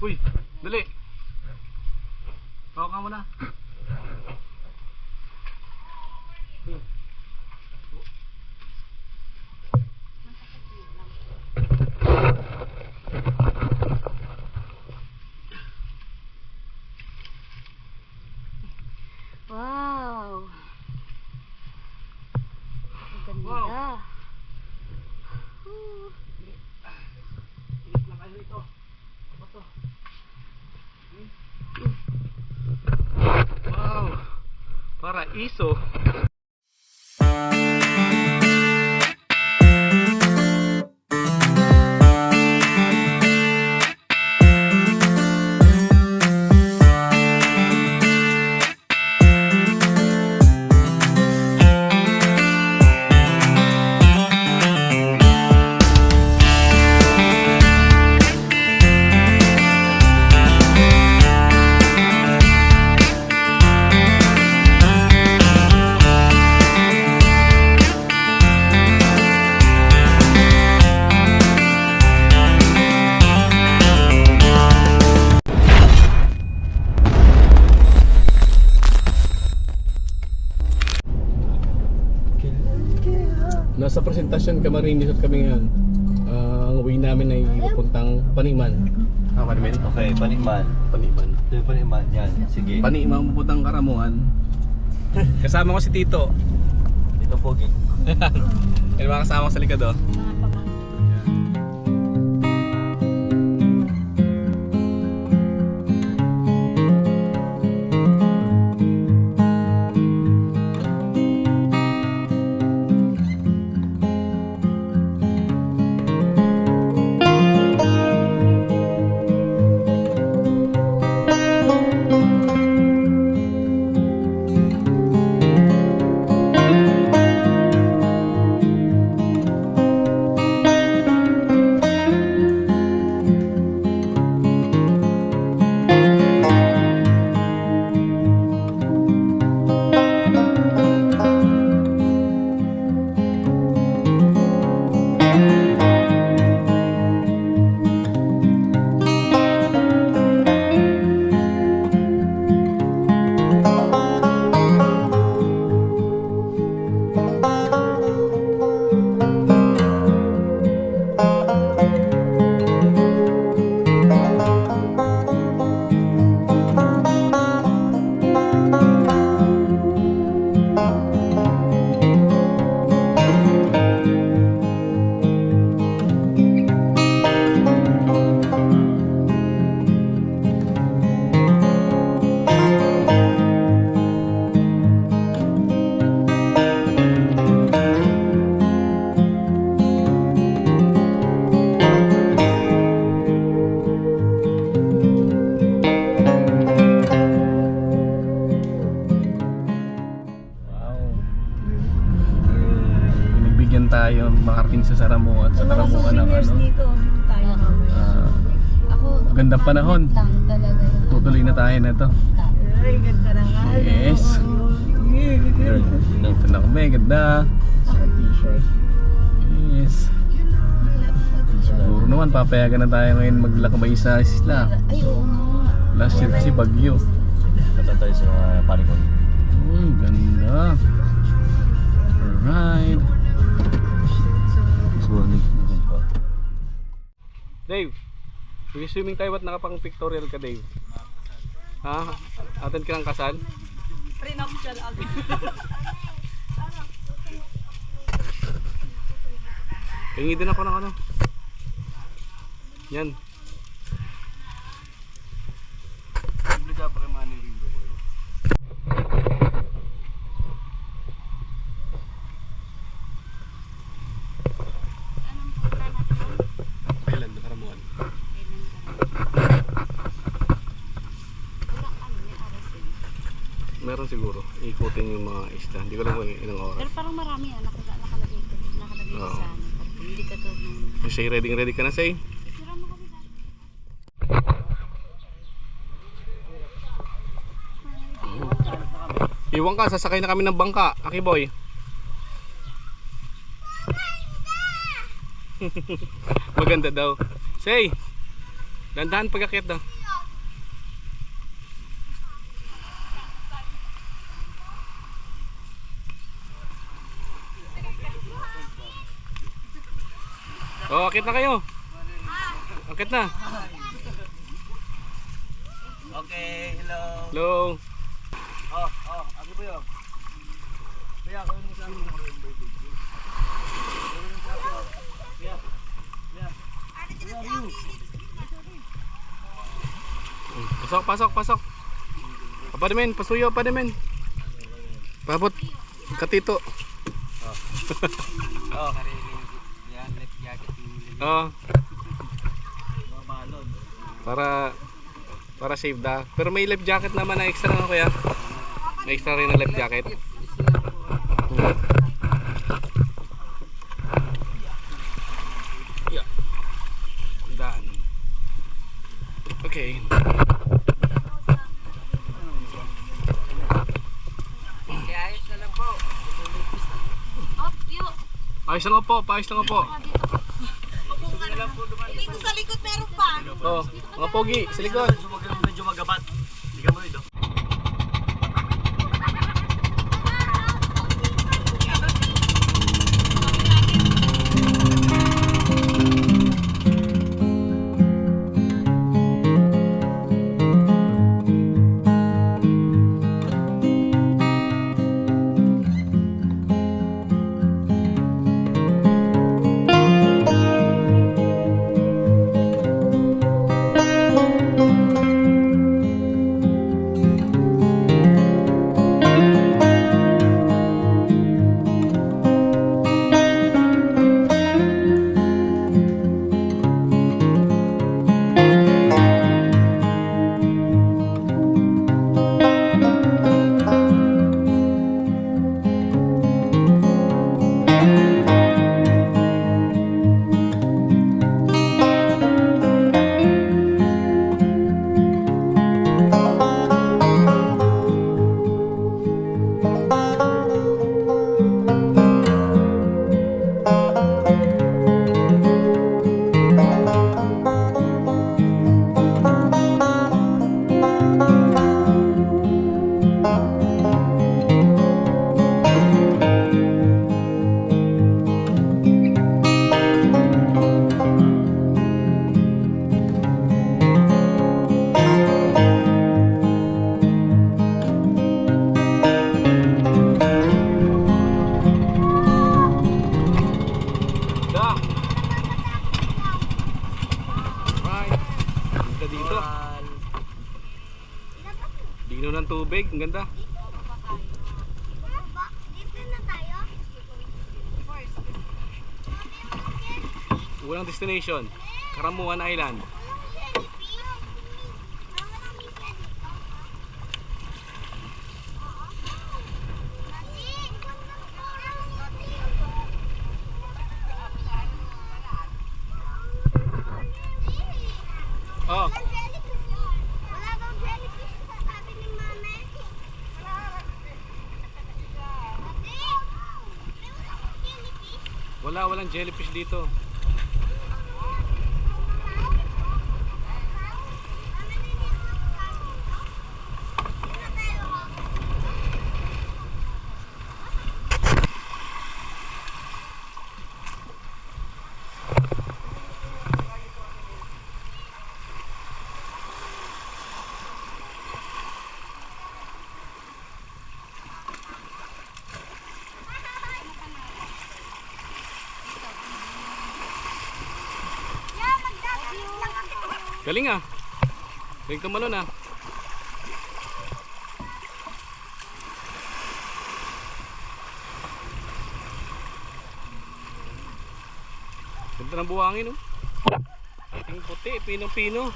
Uy, dali. Tawa ka muna. Wow. Ang ganda. Wow. Ingat lang kayo ito. Apa to? Wow. Paraiso. Nasa presentasyon Camarines at kami ngayon. Ang uwi namin ay pupuntang Paniman. Paniman? Okay, Paniman. Paniman. Ito yung Paniman, yan. Sige. Paniman pupuntang Karamuan. Kasama ko si Tito. Dito pogi. Yan mga kasama ko sa likod oh. Mga pamangkin. Tayo makarating sa Saramuan. Sa Saramuan ng ano. Dito tayo. Ako, Magandang panahon. lang talaga yun. Tutuloy na tayo na to. Ay, ganda na nga. Yes. Ito na kami. Ganda. Ako t-shirt. Yes. Siguro naman papayagan na tayo ngayon maglakbay sa isla. Ay, oo nga. Last year kasi Bagyo. Kata tayo sa Paniman. Ganda. Alright. Dave, swimming tayo at nakapang pictorial ka, Dave? Ha? Attend ka ng kasal? Prenuptial agad. Hingi din ako ng ano. Yan. Obliga pa kay Manny Ringo. Kailan na Karamuan? Meron siguro. Ikutin yung mga isla. Hindi ko lang kung ilang oras. Pero parang marami nakalagay ko. Nakalagay Oo. sa ano. Hindi ka to nung... Say, ready ka na, Say? Sira mo kami dati. Iwan ka, sasakay na kami ng bangka, Aki Boy. Maganda daw. Say, dandahan pag-akyat daw. Oh, akit na kayo. Akit na. Okay, hello. Hello. Ako po yun. Kaya, kawin mo sa amin. Pasok, pasok, pasok. Padamin, pasuyo, padamin. Pabot. Katito. Oh. Oh. Para save da. Pero may life jacket naman na extra na kuya. May extra rin na life jacket. Yeah. Done. Okay. Ayos lang po, paayos lang po. Dito sa likod meron pa. Oh, mga pogi, sa likod. Medyo magabat. Hindi ka mo ito. Dino ng tubig, ang ganda. Walang destination, Karamuan Island. Oh. Walang jellyfish dito. Galing ah. Galing tumalon ah. Ganda ng buhangin oh. Puting puti, pinong-pino.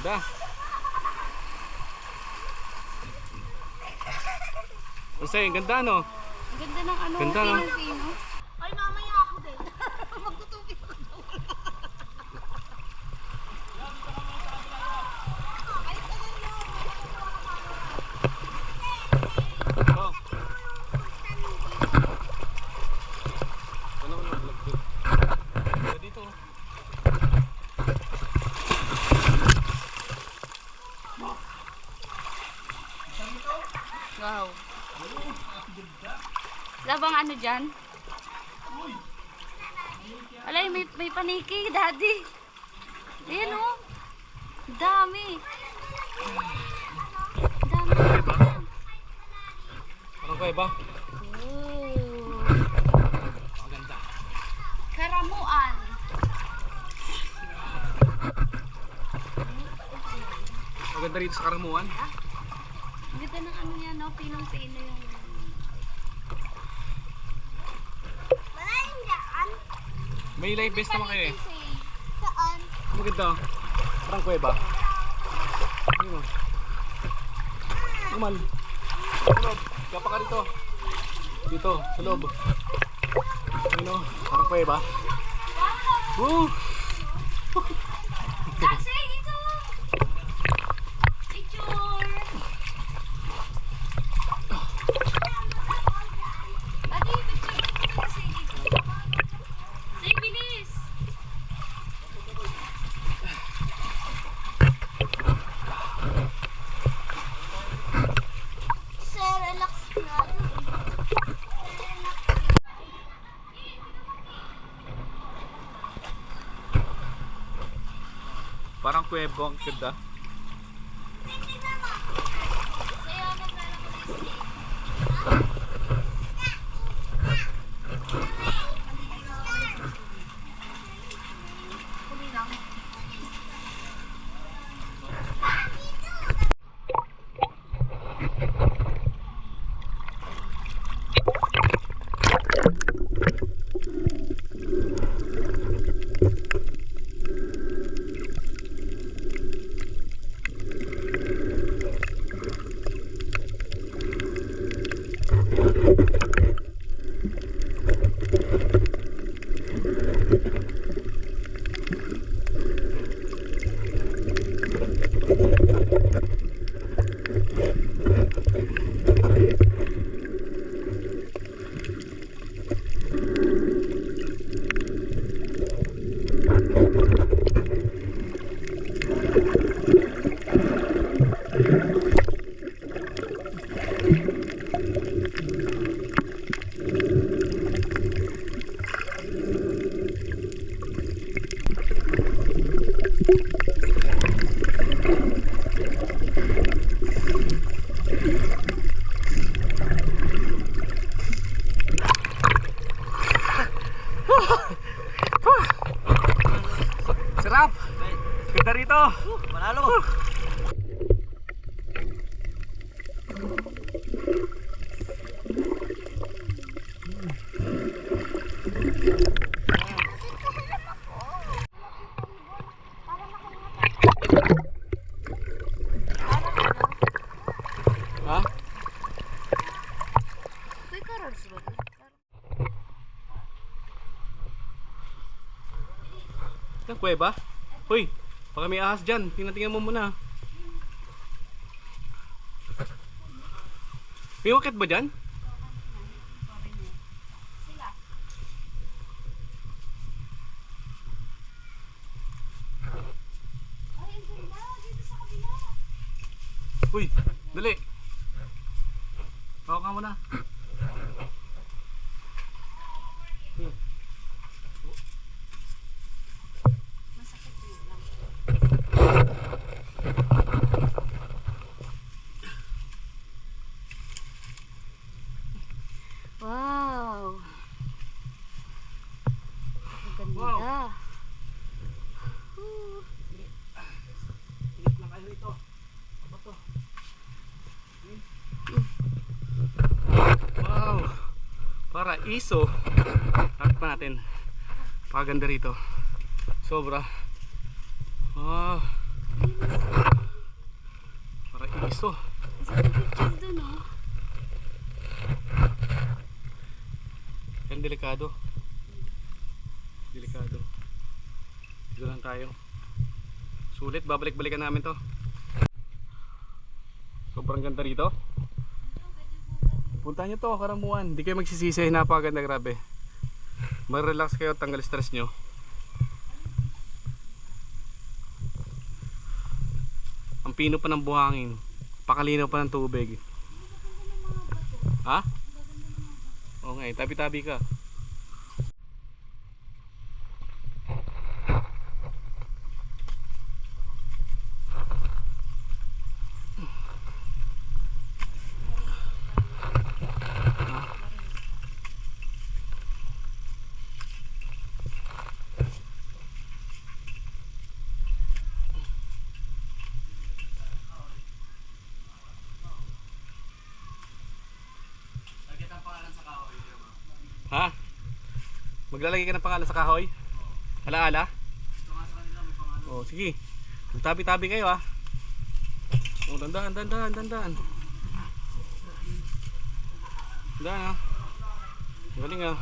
Ganda. Kasi ganda no. Ang ganda ng ano, Ganda, no? pino-pino. Ay, mamaya ako din. Magtutubig ako. Oh. Ano na vlog dito? Dito. Wow. Labang ano dyan? Alay, may paniki, daddy. Ayan o. Dami. Dami. Parang kuweba. Oh. Maganda. Karamuan. Maganda rito sa Karamuan. Ang ganda ng ano yan, no? Pinong-pino yung... Malalim dyan. May live base naman kayo eh. Saan? Maganda. Parang kuweba. Ayun o. Naman. Sa loob. Kapa ka rito. Dito, sa loob. Ayun o. Parang kuweba. Woo! Kasi dito! Picture! Adi, picture ko kasi dito. Say, bilis! Sir, relax na. Parang kuweba ang ganda. Kaya naglalaro ko Disney. Sarap! Ganda rito! Panalo! Ha? Uy, Carlos ba? Yung kuweba? Hoy! Baka may ahas dyan. Tingnan mo muna. May wakit ba dyan? Ay, ang ganda. Dito sa kabila. Uy! Dali! Hawak ka muna. Masakit yun lang. Wow! Ang ganda. Wow. Woo. Init lang kayo rito. Ano to? Wow! Para iso. Harap pa natin. Paganda rito. Sobra. Wow! Para iso. Isa yung picture dun, oh. Yan delikado. Delikado. Dito lang tayo. Sulit, babalik-balikan namin to. Sobrang ganda rito. Punta nyo to, Karamuan. Hindi kayo magsisisi, napakaganda, grabe. Mag-relax kayo, tanggal stress nyo. Ang pino pa ng buhangin. Pakalinaw pa ng tubig. Ha? Oo nga eh, tabi-tabi ka. Maglalagay ka ng pangalan sa kahoy? Alaala? Oh, sige. Magtabi-tabi kayo ah. Oh, dandaan. Dandaan ah. Galing ah.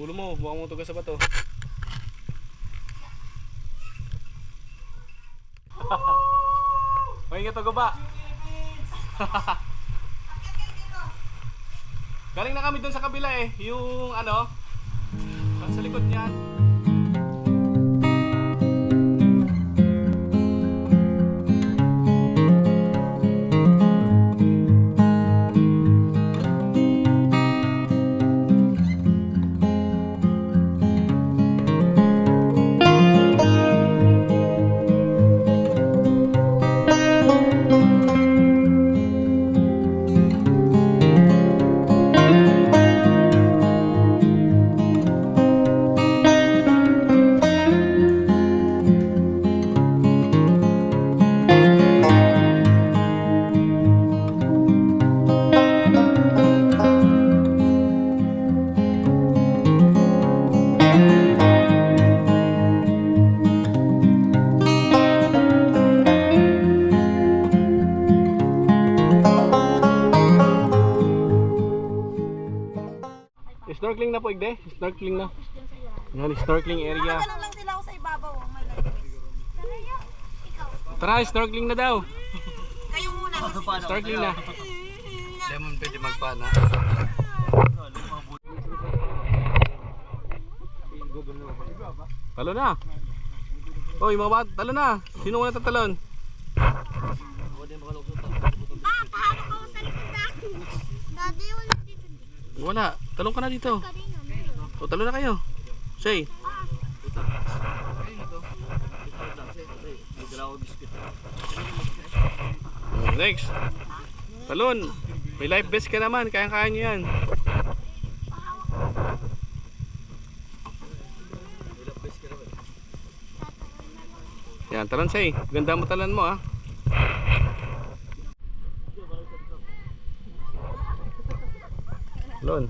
Ulo mo, buwang mo tugas sa bato. May nga to ba? Galing na kami doon sa kabila eh. Yung ano, sa likod niyan. Snorkeling na po, Igde. Snorkeling na. Yan, snorkeling area. Ganun lang sila ako sa ibabaw. Oh. May life vest. Tara, snorkeling na daw. Kayo muna. Kasi Snorkeling na. Lemon pwede magpana. Talo na. Hoy, mga bata, talo na. Sino muna tatalon? paano ka sa likod natin? Daddy, wala dito. Wala. Talon ka na dito. O, talo na kayo. Say. Next. Talon. May life vest ka naman. Kayang-kaya nyo yan. Yan, talon say. Ganda mo talon mo ah. Talon.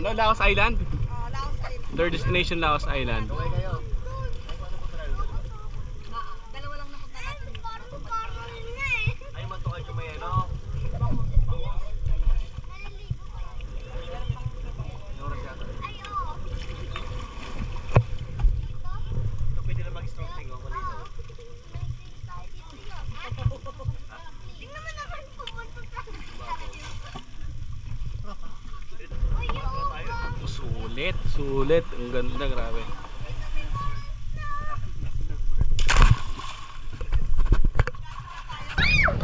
Ano, Laos Island? Laos Island. Third destination, Laos Island. Dalawa lang napunta natin. Ay, matukan yung may ano. Ito pwede na mag-snorkeling o malinaw. Tingnan mo naman pumunta sa Sulit. Ang ganda, grabe.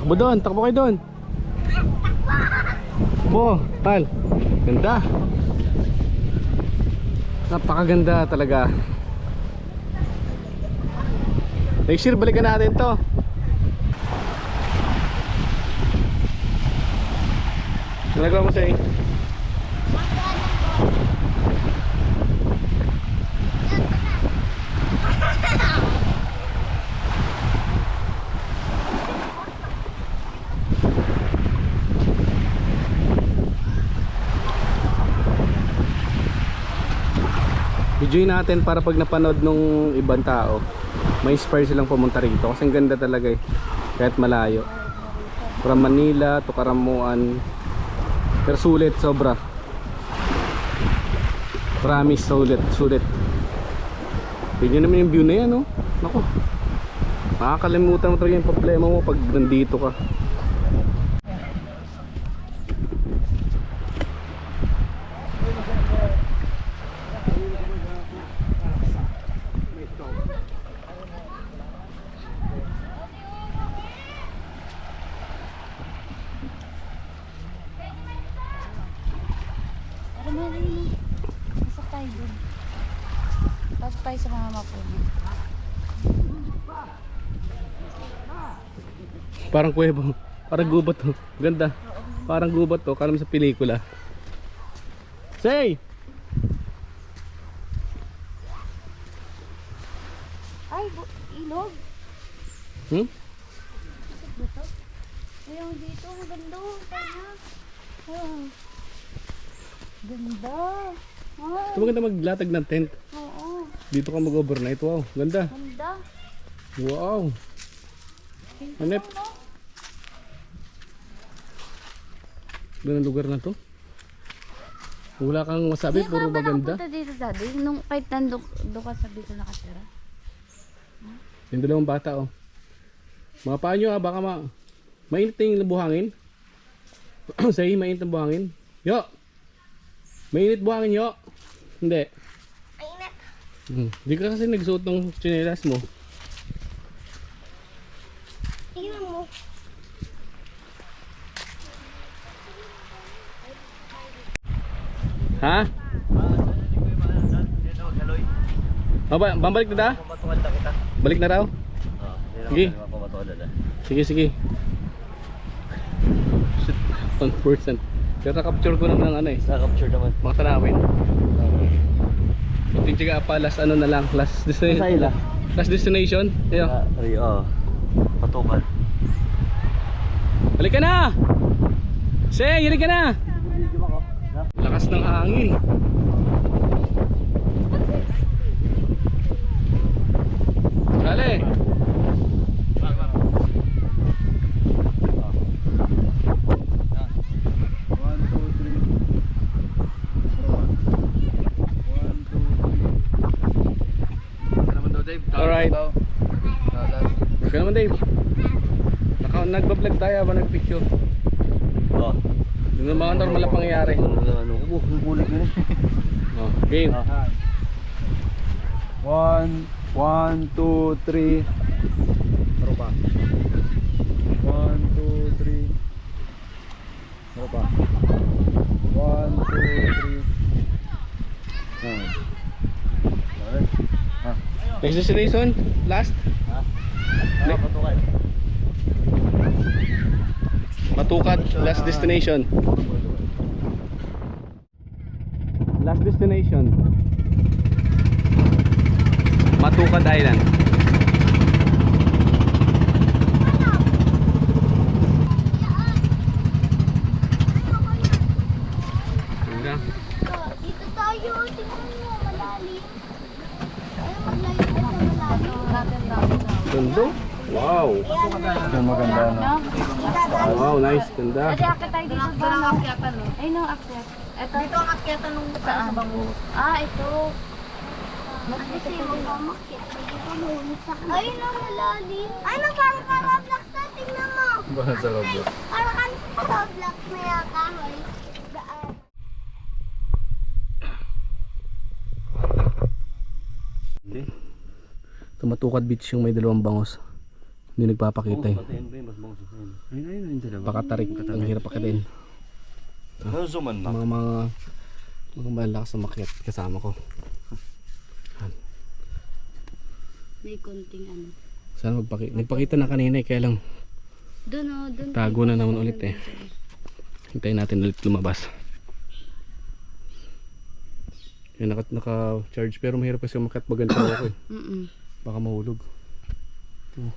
Takbo doon, takbo kayo doon. Takbo, tal. Ganda. Napakaganda talaga. Next year, balikan natin to. Nagawa mo sa'yo? Videoin natin para pag napanood nung ibang tao, may inspire silang pumunta rito kasi ang ganda talaga eh, kahit malayo from Manila to Karamuan, pero sulit sobra, promise, sulit. Tignan naman yung view na yan, oh. Naku, makakalimutan mo talaga yung problema mo pag nandito ka. Pasok tayo dun. Pasok tayo sa mga mapuno. Parang kuweba, parang gubat to. Ganda, parang gubat to, kala mo sa pelikula. Say! Ay, ilog. Hmm? Pasok ba to? Ayun dito, maganda. Kaya. Oh. Ganda. Ay, Ito maganda maglatag ng tent. oo. Dito ka mag-overnight. Wow, ganda. Ganda. Wow. Hanep. Ganda lugar na to. Wala kang masabi, puro maganda. Punta dito daddy, nung kahit nandun ka sa dito nakatira. Yung dalawang bata, oh. Mga paa nyo, baka mainit na yung buhangin. Say, mainit na buhangin. Yo! Mainit buhangin, yo! Hindi. Mainit. Hindi ka kasi nagsuot ng tsinelas mo. Tingnan mo. Ha? Bambalik na da? Pamatukan lang kita. Balik na raw? Sige. Pamatukan na. Sige. Shit, 1%. Pero na-capture ko naman ng ano eh. Sa-capture naman. Mga tanawin. Ito yung tiga pa, last ano na lang. Last destination. Masayla. Last destination. Ayo. Patukan. Balik ka na! Say, hilig ka na! Lakas ng hangin. Dale! Alright. Huwag ka naman, Dave. Nagbablog tayo habang nagpicture. Oh. Yung mga normal na pangyayari. Kukulik yun eh. Oh, game. 1, 2, 3. Ano pa? 1, 2, 3. Ano pa? 1, 2, 3. Next destination? Last? Patukan. Matukat, last destination. Last destination. Matukat Island. Ganda. Dito tayo. Tingnan mo. Malalim. Ay, malalim na sa malalim. Ganda. Wow. Yung maganda na. Wow, nice. Ganda. Dati akit tayo dito ba? Ay, no, akyat. Ito. Dito ang akyatan nung saan? Ah, ito. Kasi magmamakit. Ay, na malalim. Ay, na parang ka-Roblox na. Tingnan mo. Bahan sa lobby. Parang ka-Roblox na yung kahoy. Daan. Ito Matukat Beach yung may dalawang bangos. Hindi nagpapakita eh. Patayin ba yung mas bangos yun? Ayun, yung dalawa. Pakatarik, ang hirap pakitin. Nazuman na. Mga malakas na makyat kasama ko. May konting ano. Sana nagpakita na kanina eh, kaya lang Doon o, doon. tago na naman ulit eh. Hintayin natin ulit lumabas. Yan, naka-charge pero mahirap kasi umakyat baganta ako eh. Baka mahulog. Ito,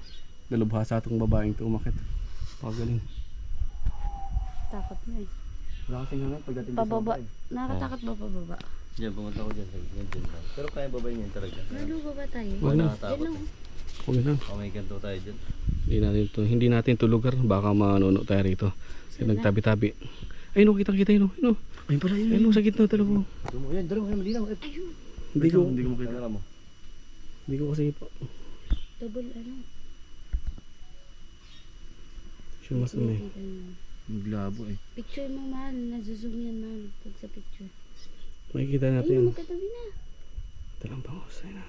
dalubhasa itong babaeng ito umakyat. Pagaling. Takot mo eh. Wala kasing hangat pagdating sa Pababa. babae. Nakakatakot ba pababa? Diyan, pumunta ko dyan. Dyan lang. Pero kaya babay niyan talaga. Lalo ba tayo? Huwag na. Nakatakot eh. Huwag na. May ganito tayo dyan. Hindi natin ito lugar. Baka manuno tayo rito. Kasi nagtabi-tabi. Ay no, kitang-kita yun. Ayun no. Ayun pala yun. Ayun no, sa gitna talaga. Yan, dalawa kayo malinaw. Hindi ko makita. Ano mo? Hindi ko kasi Double ano? sure mas ano eh. Nakita niyo. Maglabo eh. Picture mo mahal. Nazozoom yan mahal. Pag sa picture. Makikita natin Ayun, yun. magkatabi na. Dalang bangos. Ayun na.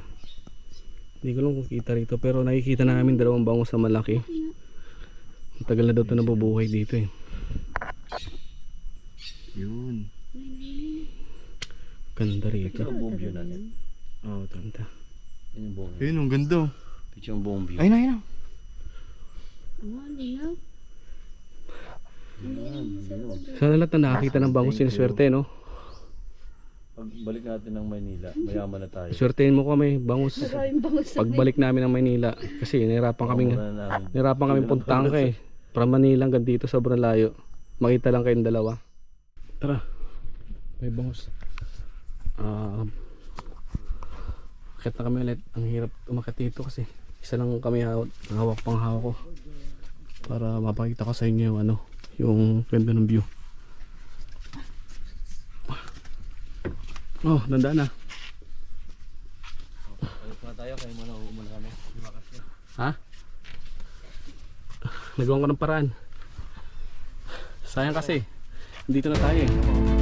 Hindi ko lang kung kita rito. Pero nakikita namin dalawang bangos na malaki. Ang tagal na daw ito nabubuhay dito eh. Yun. Ganda rito. Ito ang buong view natin. Oo, tanda. Yan yung buong view. Ayun, ang ganda. Picture yung buong view. Ayun na, ayun na. Oh, linaw. Sana lahat na nakakita ng bangos siniswerte no. Pagbalik natin ng Maynila, mayaman na tayo. Swertein mo kami bangus. Maraming bangus sa Pagbalik namin ng Maynila. Kasi nahirapan kaming puntahan ka eh. From Manila hanggang dito sobrang layo. Makita lang kayong dalawa. Tara. May bangus. Akit na kami ulit. Ang hirap umakit dito kasi isa lang kami hawak pang hawak ko. Para mapakita ko sa inyo yung yung ganda ng view. Oh, nandaan na. Alis na tayo, kayo muna umuna kami. Ha? Nagawan ko ng paraan. Sayang kasi. Dito na tayo eh.